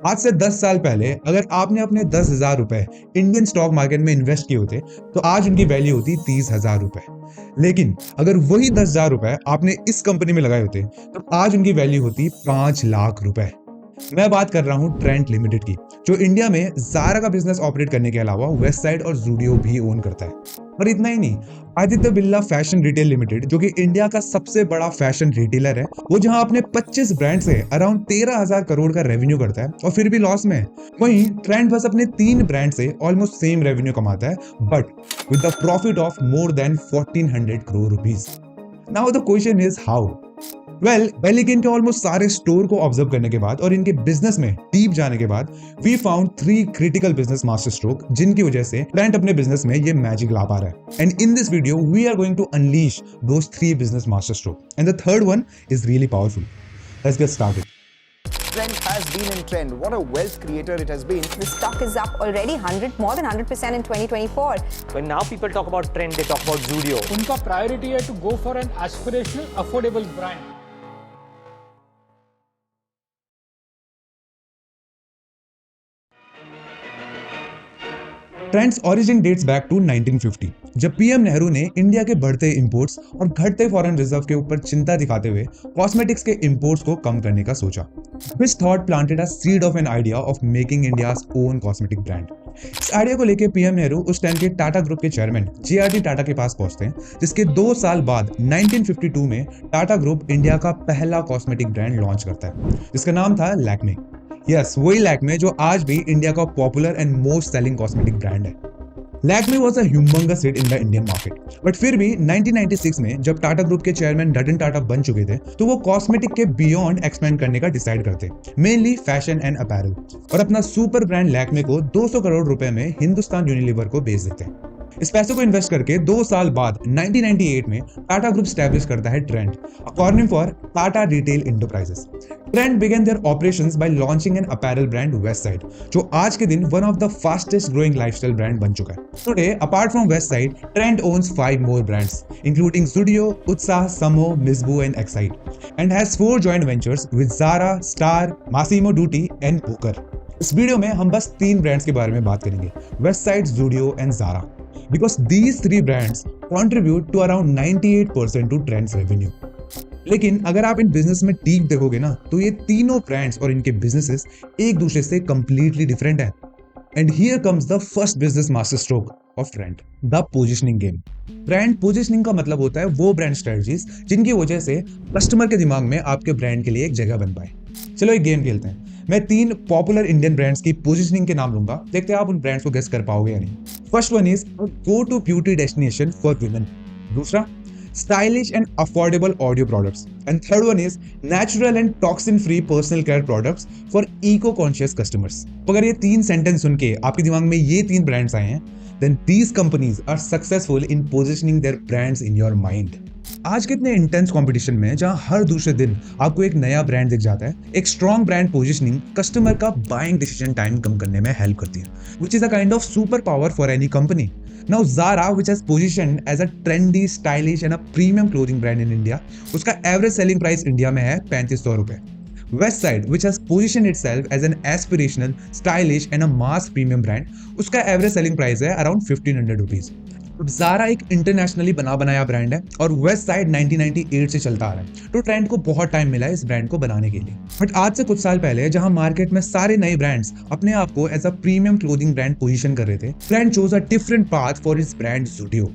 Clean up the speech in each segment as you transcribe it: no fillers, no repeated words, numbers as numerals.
आज से 10 साल पहले अगर आपने अपने 10,000 रुपए इंडियन स्टॉक मार्केट में इन्वेस्ट किए होते तो आज उनकी वैल्यू होती 30,000 रुपए। लेकिन अगर वही 10,000 रुपए आपने इस कंपनी में लगाए होते तो आज उनकी वैल्यू होती 5 लाख रुपए। मैं बात कर रहा हूं ट्रेंट लिमिटेड की, जो इंडिया में जारा का बिजनेस ऑपरेट करने के अलावा वेस्ट साइड और जूडियो भी ओन करता है। और इतना ही नहीं, Aditya Birla fashion retail limited, जो कि इंडिया का सबसे बड़ा फैशन रिटेलर है, वो जहां अपने 25 ब्रांड से अराउंड 13,000 करोड़ का रेवेन्यू करता है और फिर भी लॉस में है। वहीं ट्रेंट बस अपने 3 ब्रांड से ऑलमोस्ट सेम रेवेन्यू कमाता है, but with the profit of more than 1400 crore rupees. Now the question is how. पहले इनके ऑलमोस्ट सारे स्टोर को ऑब्जर्व करने के बाद और इनके बिजनेस में डीप जाने के बाद we found 3 critical business master stroke, जिनकी वजह से ट्रेंट अपने बिजनेस में ये मैजिक ला पा रहा है। And in this video we are going to unleash those 3 business master stroke, and the third one is really powerful. Let's get started. Trend has been in trend. What a wealth creator it has been. The stock is up already more than 100% in 2024. When now people talk about trend, they talk about Zudio. उनका priority है to go for an aspirational, affordable brand. Trent's origin dates back to 1950, जब PM Nehru ने India के बढ़ते imports और घटते foreign reserve के ऊपर चिंता दिखाते हुए कॉस्मेटिक्स के इंपोर्ट्स को कम करने का सोचा। This thought planted a seed of an idea of making India's own cosmetic brand. इस आइडिया को लेकर पीएम नेहरू उस टाइम के टाटा ग्रुप के चेयरमैन जेआरडी टाटा के पास पहुंचते हैं, जिसके 2 साल बाद 1952 में टाटा ग्रुप इंडिया का पहला कॉस्मेटिक ब्रांड लॉन्च करता है, जिसका नाम था लैक्मे। यस, वही लैक्मे जो आज भी इंडिया का popular and most selling cosmetic brand है। Lakme was a humongous hit in the Indian market, but फिर भी 1996 में जब टाटा ग्रुप के चेयरमैन रतन टाटा बन चुके थे, तो वो कॉस्मेटिक के बियॉन्ड एक्सपेंड करने का डिसाइड करते, मेनली फैशन एंड अपैरल, और अपना सुपर ब्रांड लैक्मे को 200 करोड़ रुपए में हिंदुस्तान यूनिलीवर को बेच देते हैं। इस पैसे को इन्वेस्ट करके 2 साल बाद 1998 में टाटा ग्रुप स्टैब्लिश करता है Trent, according for Tata retail enterprises. Trent began their operations by launching an apparel brand Westside, जो आज के दिन one of the fastest growing lifestyle brand बन चुका है। Today, apart from Westside, Trent owns 5 more brands, including Zudio, Utsaah, Samo, Mizbu, and Excite, and has 4 joint ventures with Zara, Star, Massimo Dutti, and Booker. इस video में हम बस 3 brands के बारे में बात करेंगे, Westside, Zudio, and Zara, because these 3 brands contribute to around 98% to Trent's revenue. लेकिन अगर आप इन बिजनेस में डीप देखोगे ना, तो ये तीनों ब्रांड्स और इनके बिजनेसेस एक दूसरे से कंप्लीटली डिफरेंट हैं। And here comes the first business master stroke of Trent, the positioning game. Brand positioning का मतलब होता है वो ब्रांड स्ट्रेटजीज जिनकी वजह से कस्टमर के दिमाग में आपके ब्रांड के लिए एक जगह बन पाए। चलो एक गेम खेलते हैं। मैं 3 पॉपुलर इंडियन ब्रांड्स की पोजीशनिंग के नाम लूंगा, देखते हैं आप उन ब्रांड्स को गेस कर पाओगे या नहीं। First one is go to beauty destination for women, दूसरा stylish and affordable audio products, and third one is natural and toxin free personal care products for eco conscious customers। अगर ये 3 sentence सुन के आपके दिमाग में ये 3 ब्रांड्स आए हैं, then these companies are successful in positioning their brands in your mind। आज के इतने इंटेंस कंपटीशन में जहां हर दूसरे दिन आपको एक नया ब्रांड दिख जाता है, एक स्ट्रॉन्ग ब्रांड पोजीशनिंग कस्टमर का बाइंग डिसीजन टाइम कम करने में हेल्प करती है, which is a kind of superpower for any company। Now Zara, which has positioned as a trendy, stylish and a premium clothing brand in India, उसका average selling price India में है 3500 रुपए। Westside, which has positioned itself as an aspirational, stylish and a mass premium brand, उसका average selling price है around 1500 rupees. Zara एक internationally बना बनाया brand है और Westside 1998 से चलता आ रहा है, तो ट्रेंड को बहुत टाइम मिला है इस ब्रांड को बनाने के लिए। बट आज से कुछ साल पहले जहां मार्केट में सारे नए ब्रांड्स अपने आप को as a premium clothing brand position कर रहे थे, Trent chose a different path for its brand Zudio।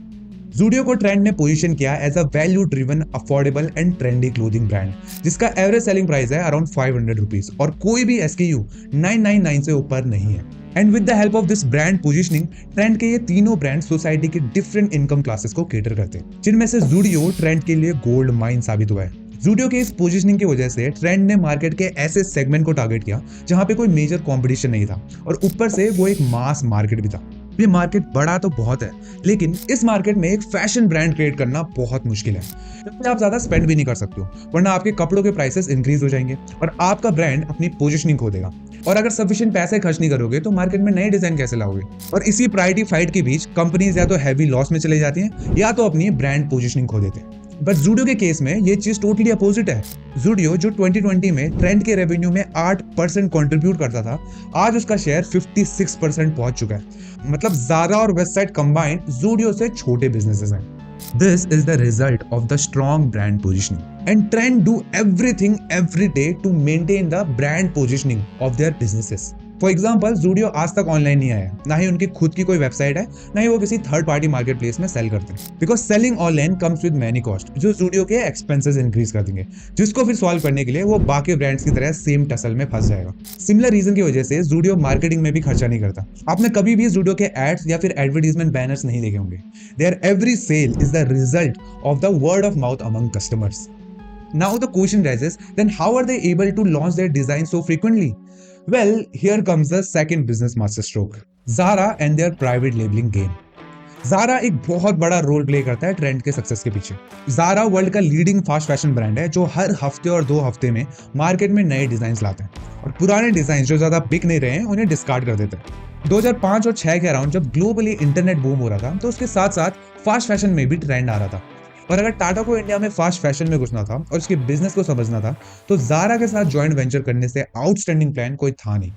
Zudio को ट्रेंड ने पोजीशन किया as a value driven, affordable and trendy clothing brand, जिसका एवरेज सेलिंग प्राइस है अराउंड 500 रुपीज और कोई भी SKU 999 से ऊपर नहीं है। And with the help of this brand positioning, Trent के ये तीनों ब्रांड सोसाइटी के डिफरेंट इनकम क्लासेस को केटर करते हैं, जिनमें से Zudio ट्रेंड के लिए गोल्ड माइन साबित हुआ है। Zudio के इस पोजीशनिंग की वजह से ट्रेंड ने मार्केट के ऐसे सेगमेंट को टारगेट किया जहां पे कोई मेजर कंपटीशन नहीं था, और ऊपर से वो एक मास मार्केट भी था। ये मार्केट बड़ा तो बहुत है, लेकिन इस मार्केट में एक फैशन ब्रांड क्रिएट करना बहुत मुश्किल है, क्योंकि आप ज्यादा स्पेंड भी नहीं कर सकते हो, वरना आपके कपड़ों के प्राइसेस इंक्रीज हो जाएंगे और आपका ब्रांड अपनी पोजीशनिंग खो देगा। और अगर सफिशिएंट पैसे खर्च नहीं करोगे तो मार्केट में नए डिजाइन कैसे लाओगे? और इसी प्रायोरिटी फाइट के बीच कंपनीज या तो हैवी लॉस में चले जाती हैं या तो अपनी ब्रांड पोजीशनिंग खो देते हैं। बट जूडियो के केस में ये चीज टोटली अपोजिट है। जूडियो जो 2020 में ट्रेंड के रेवेन्यू में 8% कंट्रीब्यूट करता था, आज उसका शेयर 56% पहुंच चुका है। मतलब ज़ारा और वेस्टसाइड कंबाइंड जूडियो से छोटे बिजनेसेस हैं। This is the result of the strong brand positioning. And Trend do everything every day to maintain the brand positioning of their businesses. For example Zudio आज तक ऑनलाइन नहीं आया, ना ही उनकी खुद की कोई वेबसाइट है, ना ही वो किसी थर्ड पार्टी मार्केट प्लेस में सेल करते हैं। Because selling online comes with many cost, जो जूडियो के एक्सपेंसेस इंक्रीज कर देंगे, जिसको फिर सॉल्व करने के लिए वो बाकी ब्रांड्स की तरह सेम टसल में फंस जाएगा। सिमिलर रीजन की वजह से जूडियो मार्केटिंग में भी खर्चा नहीं करता। आपने कभी भी जूडियो के एड्स या फिर एडवर्टीजमेंट बैनर्स नहीं देखे होंगे। Their every sale is the result of the word of mouth among customers. Now the question rises, then how are they able to launch their design so frequently? Well, here comes the second business masterstroke, Zara and their private labeling game. Zara एक बहुत बड़ा role play करता है trend के success के पीछे। Zara world का leading fast fashion brand है, जो हर हफ्ते और 2 हफ्ते में मार्केट में नए डिजाइन लाते हैं और पुराने डिजाइन जो ज्यादा बिक नहीं रहे हैं उन्हें डिस्कार्ड कर देते हैं। 2005 और 6 के अराउंड जब ग्लोबली इंटरनेट बूम हो रहा था, तो उसके साथ साथ फास्ट फैशन में भी ट्रेंड आ रहा था। और अगर टाटा को इंडिया में फास्ट फैशन में घुसना था और उसके बिजनेस को समझना था, तो ज़ारा के साथ जॉइंट वेंचर करने से आउटस्टैंडिंग प्लान कोई था नहीं।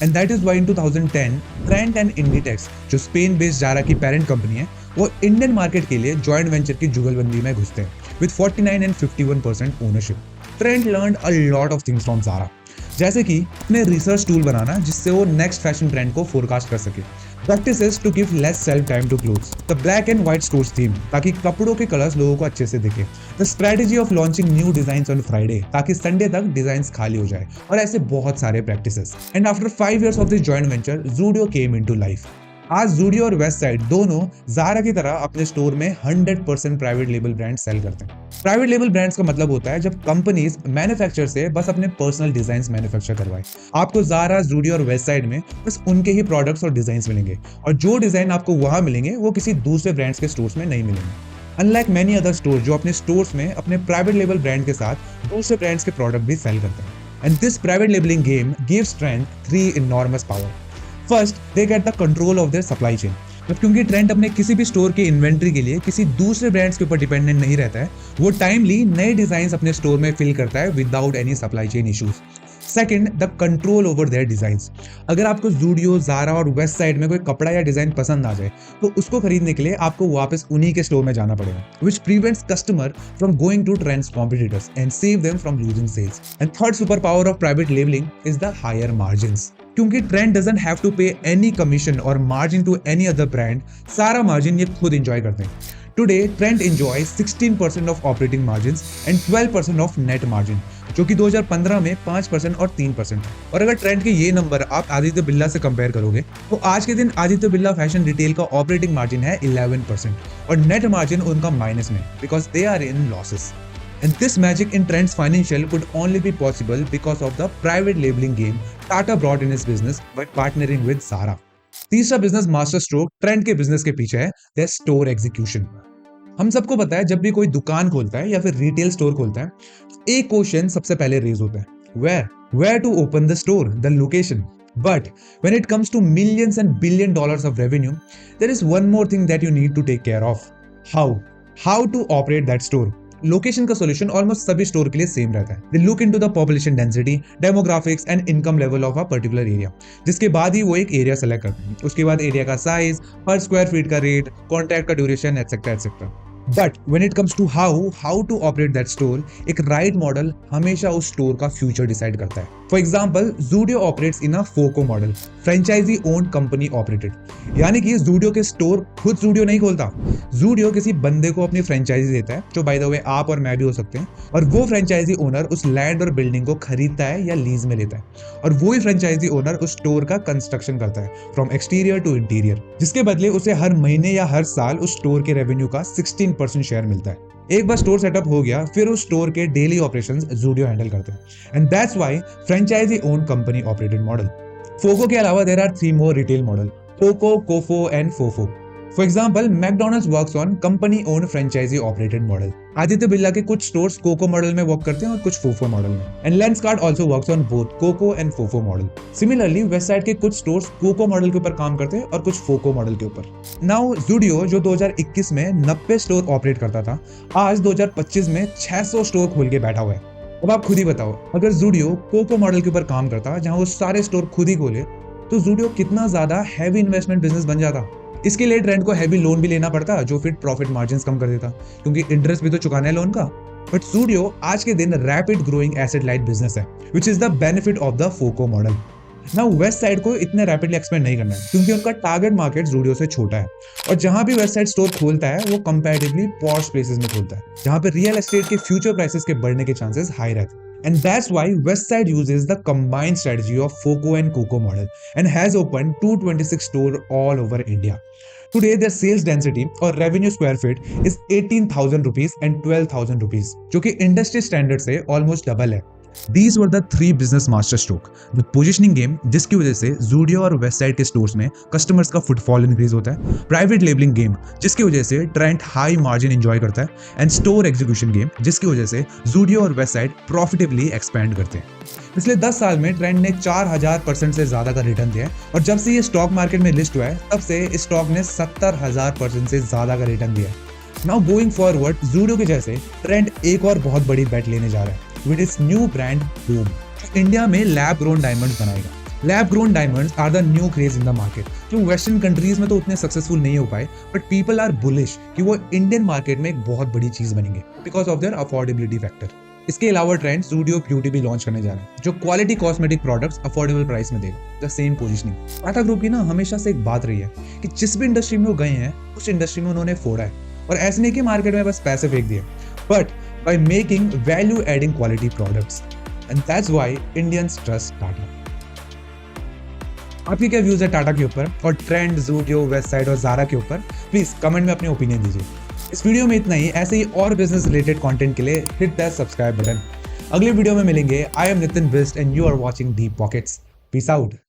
And that is why in 2010 Trent and Inditex, जो स्पेन बेस्ड ज़ारा की पेरेंट कंपनी है, वो इंडियन मार्केट के लिए जॉइंट वेंचर की जुगलबंदी में घुसते हैं with 49 and 51% ownership. Trent learned a lot of things from Zara, जैसे कि अपने रिसर्च टूल बनाना जिससे वो नेक्स्ट फैशन ट्रेंड को फोरकास्ट कर सके, practices to give less shelf time to clothes, the black and white stores theme ताकि कपड़ों के कलर्स लोगों को अच्छे से दिखे, the strategy of launching new designs on Friday ताकि संडे तक डिजाइन्स खाली हो जाए, और ऐसे बहुत सारे practices. And after 5 years of this joint venture, Zudio came into life. आज जूडियो और वेस्टसाइड दोनों ज़ारा की तरह अपने स्टोर में 100% प्राइवेट लेबल ब्रांड सेल करते हैं। प्राइवेट लेबल ब्रांड्स का मतलब होता है जब कंपनीज मैन्युफैक्चर से बस अपने पर्सनल डिजाइन्स मैन्युफैक्चर करवाए। आपको ज़ारा, जूडियो और वेस्टसाइड में बस उनके ही प्रोडक्ट्स और डिजाइन्स मिलेंगे, और जो डिजाइन आपको वहां मिलेंगे वो किसी दूसरे ब्रांड्स के स्टोर्स में नहीं मिलेंगे। अनलाइक मैनी अदर स्टोर जो अपने स्टोर्स में अपने प्राइवेट लेबल ब्रांड के साथ दूसरे ब्रांड्स के प्रोडक्ट भी सेल करते हैं। And this private labelling game gives trend 3 enormous power. First, they get the control of their supply chain. क्योंकि ट्रेंड अपने किसी भी स्टोर के इन्वेंट्री के लिए किसी दूसरे ब्रांड्स के ऊपर डिपेंडेंट नहीं रहता है, वो टाइमली नए डिजाइन अपने स्टोर में फिल करता है without any supply chain issues. Second, the control over their designs. अगर आपको जूडियो, ज़ारा और वेस्टसाइड में कोई कपड़ा या डिजाइन पसंद आ जाए, तो उसको खरीदने के लिए आपको वापस उन्हीं के स्टोर में जाना पड़ेगा, which prevents customer from going to Trend's competitors and save them from losing sales. And third super power of private labeling is the higher margins. क्योंकि trend doesn't have to pay any commission or margin to any other brand, सारा margin ये खुद enjoy करते हैं। Today, Trend enjoys 16% of operating margins and 12% of net margin, जो कि 2015 में 5% और 3% है। और अगर ट्रेंड के ये नंबर आप आदित्य बिरला से कंपेयर करोगे, तो आज के दिन आदित्य बिरला फैशन रिटेल का ऑपरेटिंग मार्जिन है 11% और नेट मार्जिन उनका माइनस में, because they are in losses. And this magic in Trend's financial could only be possible because of the private labeling game Tata brought in his business by partnering with Zara. तीसरा business master stroke trend के business के पीछे है their store execution. हम सबको पता है जब भी कोई दुकान खोलता है या फिर रिटेल स्टोर खोलता है, एक क्वेश्चन सबसे पहले रेज होता है, where to open the store, the location. But when it comes to millions and billion dollars of revenue, there is one more thing that you need to take care of. How to operate that store. Location का solution almost सभी store के लिए same रहता है। They look into the population density, demographics and income level of a particular area, जिसके बाद ही वो एक एरिया सेलेक्ट करते हैं। उसके बाद एरिया का साइज, पर स्क्वायर फीट का रेट, कॉन्ट्रैक्ट का duration, etcetera etcetera. But when it comes to how to operate that store, एक राइट मॉडल हमेशा उस स्टोर का फ्यूचर डिसाइड करता है। For example, Zudio operates in a FOCO model, franchise owned company operated, यानी कि जूडियो के स्टोर खुद जूडियो नहीं खोलता, जूडियो किसी बंदे को अपनी फ्रेंचाइजी देता है, जो बाय द वे आप और मैं भी हो सकते हैं, और वो फ्रेंचाइजी ओनर उस लैंड और बिल्डिंग को खरीदता है या लीज में लेता है, और वही फ्रेंचाइजी ओनर उस स्टोर का कंस्ट्रक्शन करता है फ्रॉम एक्सटीरियर टू इंटीरियर, जिसके बदले उसे हर महीने या हर साल उस स्टोर के रेवेन्यू का 16% शेयर मिलता है। एक बार स्टोर सेटअप हो गया, फिर उस स्टोर के डेली ऑपरेशंस जूडियो हैंडल करते हैं। And that's why franchisee own company operated model. FOCO के अलावा there are 3 more retail model, POCO, COFO and FOFO. For example McDonald's works on company own franchisee operated model. Aditya Birla के कुछ stores COCO model में work करते हैं और कुछ FOFO model में। And Lenskart also works on both COCO and FOFO model. Similarly Westside के कुछ स्टोर्स कोको मॉडल के ऊपर काम करते हैं और कुछ फोको मॉडल के ऊपर। नाउ ज़ूडियो जो 2021 में 90 स्टोर ऑपरेट करता था, आज 2025 में 600 स्टोर खोल के बैठा हुआ है। अब आप खुद ही बताओ, अगर ज़ूडियो कोको मॉडल के ऊपर काम करता जहां वो सारे स्टोर खुद ही खोले, तो ज़ूडियो कितना ज्यादा हैवी इन्वेस्टमेंट बिजनेस बन जाता। इसके लिए ट्रेंड को हैवी लोन भी लेना पड़ता जो फिर प्रॉफिट मार्जिन्स कम कर देता, क्योंकि इंटरेस्ट भी तो चुकाना है लोन का। बट ज़ूडियो आज के दिन rapid growing asset light business है, which is the benefit of the FOCO model. Now Westside को इतने रैपिडली एक्सपेंड नहीं करना है, क्योंकि उनका टारगेट मार्केट ज़ूडियो से छोटा है, और जहां भी वेस्ट साइड स्टोर खोलता है वो कंपैरेटिवली पॉश प्लेसेस में खोलता है, जहां पे रियल एस्टेट के फ्यूचर प्राइसेस के बढ़ने के चांसेस हाई रहते हैं। And that's why Westside uses the combined strategy of FOCO and COCO model and has opened 226 stores all over India. Today, their sales density or revenue square feet is 18,000 rupees and 12,000 rupees, जो कि industry standard से almost double है। These were the three business master stroke with positioning game, जिसकी वजह से ज़ूडियो और Westside के stores में कस्टमर्स का फुटफॉल इंक्रीज होता है, प्राइवेट लेबलिंग गेम जिसकी वजह से ट्रेंड हाई मार्जिन एंजॉय करता है, एंड स्टोर एग्जीक्यूशन गेम जिसकी वजह से ज़ूडियो और वेस्टसाइड प्रॉफिटेबली एक्सपैंड करते हैं। पिछले 10 साल में ट्रेंड ने 4000% से ज्यादा का रिटर्न दिया है, और जब से ये स्टॉक मार्केट में लिस्ट हुआ है तब से इस स्टॉक ने 70,000% से ज्यादा का रिटर्न दिया है। नाउ गोइंग फॉरवर्ड ज़ूडियो के जैसे ट्रेंड एक और बहुत बड़ी बेट लेने जा रहा है with its new brand Boom, जो इंडिया में लैब ग्रोन डायमंड्स बनाएगा। Lab grown diamonds are the new craze in the market, जो वेस्टर्न कंट्रीज में तो उतने सक्सेसफुल नहीं हो पाए, बट पीपल आर बुलिश कि वो इंडियन मार्केट में एक बहुत बड़ी चीज बनेंगे because of their affordability factor. इसके अलावा ट्रेंड ज़ूडियो ब्यूटी भी लॉन्च करने जा रहा है, जो quality cosmetic products affordable price में देगा। The same positioning. Tata group की ना हमेशा से एक बात रही है कि जिस भी इंडस्ट्री में वो गए हैं उस इंडस्ट्री में उन्होंने फोड़ा है, और ऐसे नहीं कि मार्केट में बस पैसे फेंक दिए, but by making value adding quality products, and that's why Indians trust Tata. आपके क्या व्यूज है टाटा के ऊपर और ट्रेंड, ज़ूडियो, वेस्टसाइड और ज़ारा के ऊपर? प्लीज कमेंट में अपनी ओपिनियन दीजिए। इस वीडियो में इतना ही। ऐसे ही और बिजनेस रिलेटेड कंटेंट के लिए हिट दैट सब्सक्राइब बटन। अगले वीडियो में मिलेंगे। I am Nitin Bisht and you are watching Deep Pockets. Peace out.